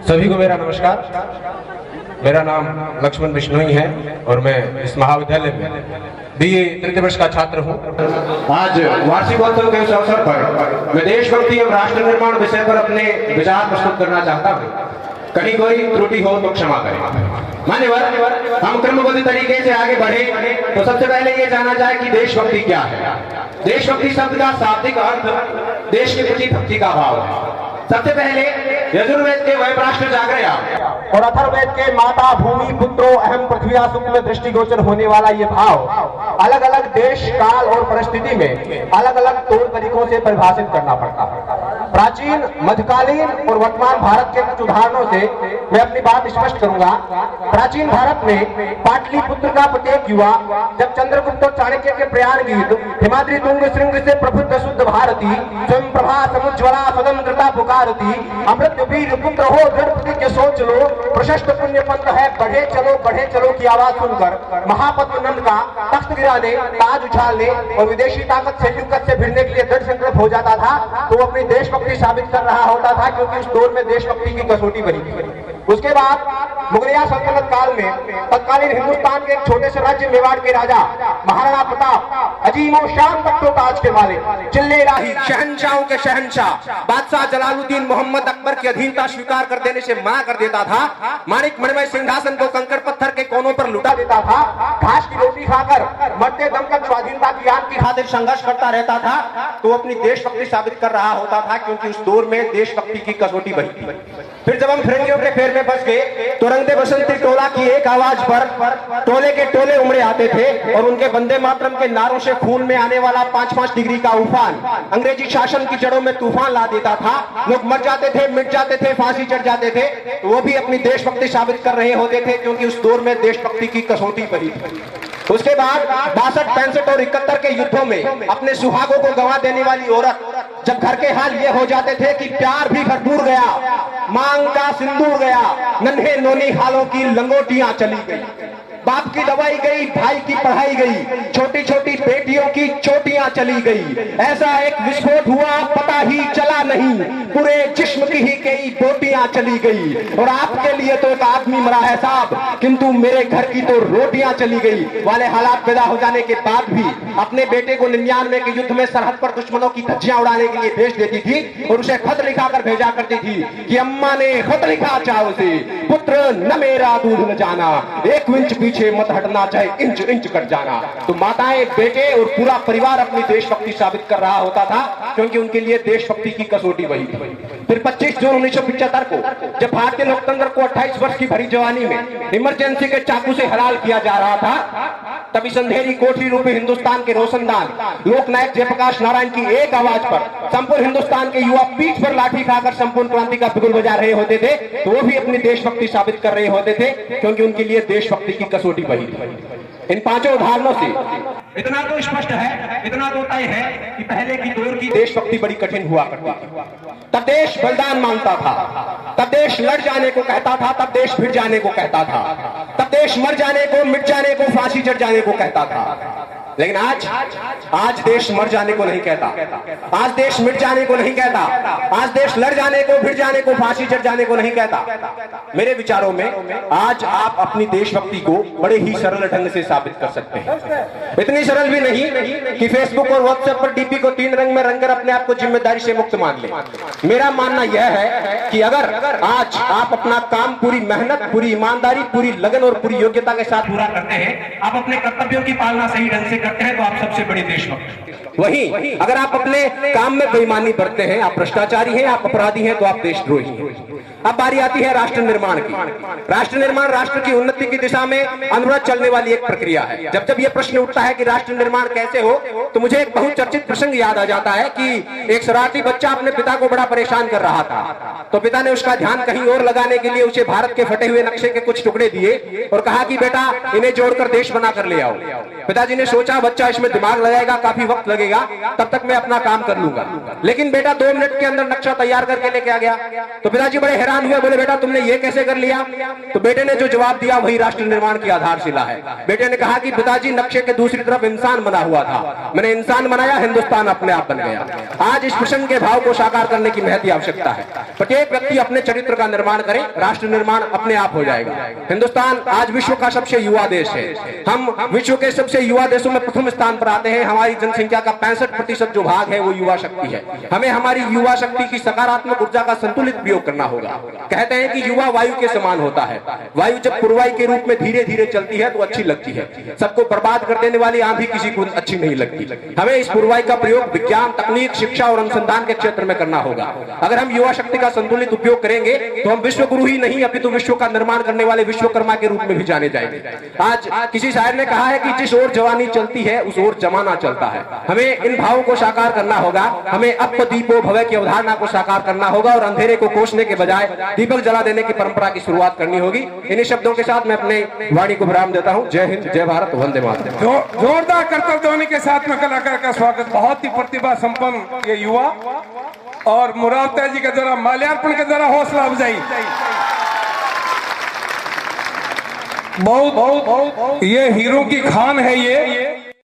सभी को मेरा नमस्कार। मेरा नाम लक्ष्मण बिश्नोई है और मैं इस महाविद्यालय में बीए तृतीय वर्ष का छात्र हूँ। आज वार्षिकोत्सव के इस अवसर पर मैं देशभक्ति एवं राष्ट्र निर्माण विषय पर अपने विचार प्रस्तुत करना चाहता हूँ। कहीं कोई त्रुटि हो तो क्षमा करें। मान्यवर, हम क्रमबद्ध तरीके से आगे बढ़े तो सबसे पहले ये जाना जाए कि देशभक्ति क्या है। देशभक्ति शब्द का शाब्दिक अर्थ देश के प्रति भक्ति का भाव है। सबसे पहले यजुर्वेद के वैप्राष्ट्र जागरया और अथर्ववेद के माता भूमि पुत्रो अहम पृथ्वी सुख में दृष्टिगोचर होने वाला ये भाव अलग अलग देश काल और परिस्थिति में अलग अलग तौर तरीकों से परिभाषित करना पड़ता है। प्राचीन मध्यकालीन और वर्तमान भारत के कुछ उदाहरणों से मैं अपनी बात स्पष्ट करूंगा। प्राचीन भारत में पाटलिपुत्र का प्रत्येक युवा जब चंद्रगुप्त और चाणक्य के प्रयाण गीत हिमाद्री तुंग श्रृंग से प्रबुद्ध शुद्ध भारती स्वयं प्रभा समुज्ज्वला स्वतंत्रता पुकारती अमृत वीर पुत्र हो दृढ़ प्रतिज्ञ सोच लो प्रशस्त पुण्य पंथ है बढ़े चलो की आवाज सुनकर महापद्म नंद का तख्त गिराने ताज उछालने और विदेशी ताकत सैल्यूकस से भिड़ने के लिए दृढ़ संकल्प हो जाता था तो वो अपनी देशभक्ति साबित कर रहा होता था, क्योंकि उस दौर में देशभक्ति की कसौटी बनी। उसके बाद मुगलिया सल्तनत काल में तत्कालीन हिंदुस्तान के एक छोटे से राज्य मेवाड़ के राजा महाराणा प्रताप अजीम और शान तख्तो ताज के मालिक चिल्ले राही शहंशाहों के शहंशाह बादशाह जलालुद्दीन मोहम्मद अकबर की अधीनता स्वीकार कर देने से मना कर देता था। माणिक मणिमय सिंहासन को कंकड़ पत्थर के कोनों पर लुटा देता था। घास की रोटी खाकर मरते दम तक स्वाधीनता की आग की खातिर संघर्ष करता रहता था तो अपनी देशभक्ति साबित कर रहा होता था, क्योंकि उस दौर में देशभक्ति की कसौटी बनी थी। फिर जब हम फिरंगियों के फेर में फंस गए तो रंगदे बसंती टोला की एक आवाज पर टोले के टोले उमड़े आते थे और उनके वंदे मातरम के नारों से खून में आने वाला 5-5 डिग्री का उफान अंग्रेजी शासन की जड़ों में तूफान ला देता था। लोग मर जाते थे, मिट जाते थे, फांसी चढ़ जाते थे तो वो भी अपनी देशभक्ति साबित कर रहे होते थे, क्योंकि उस दौर में देशभक्ति की कसौटी बनी थी। उसके बाद 62, 65 और 71 के युद्धों में अपने सुहागों को गंवा देने वाली औरत जब घर के हाल ये हो जाते थे कि प्यार भी भरपूर गया, मांग का सिंदूर गया, नन्हे नोनी हालों की लंगोटियां चली गई, बाप की दवाई गई, भाई की पढ़ाई गई, छोटी छोटी बेटियों की चोटियां चली गई। ऐसा एक विस्फोट हुआ पता ही चला नहीं, पूरे जिस्म की ही कई बोटियां चली गई। और आपके लिए तो एक आदमी मरा है साहब, किंतु मेरे घर की तो रोटियां चली गई वाले हालात पैदा हो जाने के बाद भी अपने बेटे को 99 के युद्ध में सरहद पर दुश्मनों की धज्जियां उड़ाने के लिए भेज देती थी और उसे खत लिखाकर भेजा करती थी कि अम्मा ने खत लिखा चाव से, पुत्र न मेरा दूध न जाना, 1 इंच पीछे मत हटना, चाहे इंच इंच कट जाना। तो माताएं, बेटे और पूरा परिवार अपनी देशभक्ति साबित कर रहा होता था, क्योंकि उनके लिए देशभक्ति की कसौटी वही थी। फिर 25 जून 1975 को जब भारतीय लोकतंत्र को 28 वर्ष की भरी जवानी में इमरजेंसी के चाकू से हलाल किया जा रहा था, तभी संधेरी कोठरी रूपी हिंदुस्तान के रोशनदान लोकनायक जयप्रकाश नारायण की एक आवाज पर संपूर्ण हिंदुस्तान के युवा पीठ पर लाठी खाकर संपूर्ण क्रांति का बिगुल बजा रहे होते थे तो वो भी अपनी देशभक्ति साबित कर रहे होते थे, क्योंकि उनके लिए देशभक्ति की कसौटी बनी थी। इन 5 उदाहरणों से इतना तो स्पष्ट है, इतना तो तय है कि पहले की दौर की देशभक्ति बड़ी कठिन हुआ करती थी। तब देश बलिदान मांगता था, तब देश लड़ जाने को कहता था, तब देश भिड़ जाने को कहता था, तब देश मर जाने को, मिट जाने को, फांसी चढ़ जाने को कहता था। लेकिन आज देश मर जाने को नहीं कहता, आज देश मिट जाने को नहीं कहता, आज देश लड़ जाने को, भिड़ जाने को, फांसी चढ़ जाने को नहीं कहता। मेरे विचारों में आज आप अपनी देशभक्ति को बड़े ही सरल ढंग से साबित कर सकते हैं। इतनी सरल भी नहीं कि फेसबुक और व्हाट्सएप पर डीपी को 3 रंग में रंगकर अपने आप को जिम्मेदारी से मुक्त मान ले। मेरा मानना यह है कि अगर आज आप अपना काम पूरी मेहनत, पूरी ईमानदारी, पूरी लगन और पूरी योग्यता के साथ पूरा करते हैं, आप अपने कर्तव्यों की पालना सही ढंग से करते हैं, तो आप सबसे बड़ी देशभक्त। वहीं अगर आप अपने काम में बेईमानी बरतते हैं, आप भ्रष्टाचारी हैं, आप अपराधी हैं, तो आप देशद्रोही हैं। अब बारी आती है राष्ट्र निर्माण की। राष्ट्र निर्माण राष्ट्र की उन्नति की दिशा में अनवरत चलने वाली एक प्रक्रिया है। जब जब यह प्रश्न उठता है कि राष्ट्र निर्माण कैसे हो, तो मुझे एक बहुचर्चित प्रसंग याद आ जाता है कि एक शरारती बच्चा अपने पिता को बड़ा परेशान कर रहा था, तो पिता ने उसका ध्यान कहीं और लगाने के लिए उसे भारत के फटे हुए नक्शे के कुछ टुकड़े दिए और कहा कि बेटा इन्हें जोड़कर देश बना कर ले आओ। पिताजी ने सोचा बच्चा बच्चा इसमें दिमाग लगाएगा, काफी वक्त लगेगा, तब तक मैं अपना काम कर लूंगा। लेकिन बेटा 2 मिनट के अंदर नक्शा तैयार करके लेके आ गया। तो पिताजी बड़े हैरान हुए, बोले बेटा तुमने ये कैसे कर लिया? तो बेटे ने जो जवाब दिया वही राष्ट्र निर्माण की आधारशिला है। बेटे ने कहा कि पिताजी नक्शे के दूसरी तरफ इंसान बना हुआ था, मैंने इंसान बनाया, हिंदुस्तान अपने आप बन गया। आज इस मिशन के भाव को साकार करने की महती आवश्यकता है। प्रत्येक व्यक्ति अपने चरित्र का निर्माण करे, राष्ट्र निर्माण अपने आप हो जाएगा। हिंदुस्तान आज विश्व का सबसे युवा देश है। हम विश्व के सबसे युवा देशों में प्रथम स्थान पर आते हैं। हमारी जनसंख्या का 65% जो भाग है वो युवा शक्ति है। हमें हमारी युवा शक्ति की सकारात्मक ऊर्जा का संतुलित उपयोग करना होगा। कहते हैं कि युवा वायु के समान होता है। वायु जब पुरवाई के रूप में धीरे धीरे चलती है तो अच्छी लगती है, सबको बर्बाद कर देने वाली आंधी किसी को अच्छी नहीं लगती। हमें इस पुरवाई का प्रयोग विज्ञान, तकनीक, शिक्षा और अनुसंधान के क्षेत्र में करना होगा। अगर हम युवा शक्ति का संतुलित उपयोग करेंगे तो हम विश्व गुरु ही नहीं अपितु विश्व का निर्माण करने वाले विश्वकर्मा के रूप में भी जाने जाएंगे। आज किसी शायर ने कहा है कि जिस ओर जवानी चलती है उस ओर जमाना चलता है। हमें इन भावों को साकार करना होगा। हमें अप दीपो भवे की अवधारणा को साकार करना होगा और अंधेरे को कोसने के बजाय दीपक जला देने की परंपरा की शुरुआत करनी होगी। इन्हीं शब्दों के साथ मैं अपने वाणी को विराम देता हूं। जय हिंद, जय भारत, वंदे मातरम। जोरदार करतब ध्वनि के साथ में कलाकार का स्वागत। बहुत ही प्रतिभा संपन्न ये युवा, और मुराद जी का जरा माल्यार्पण का जरा हौसला अफजाई। बहुत ये हीरो की खान है ये।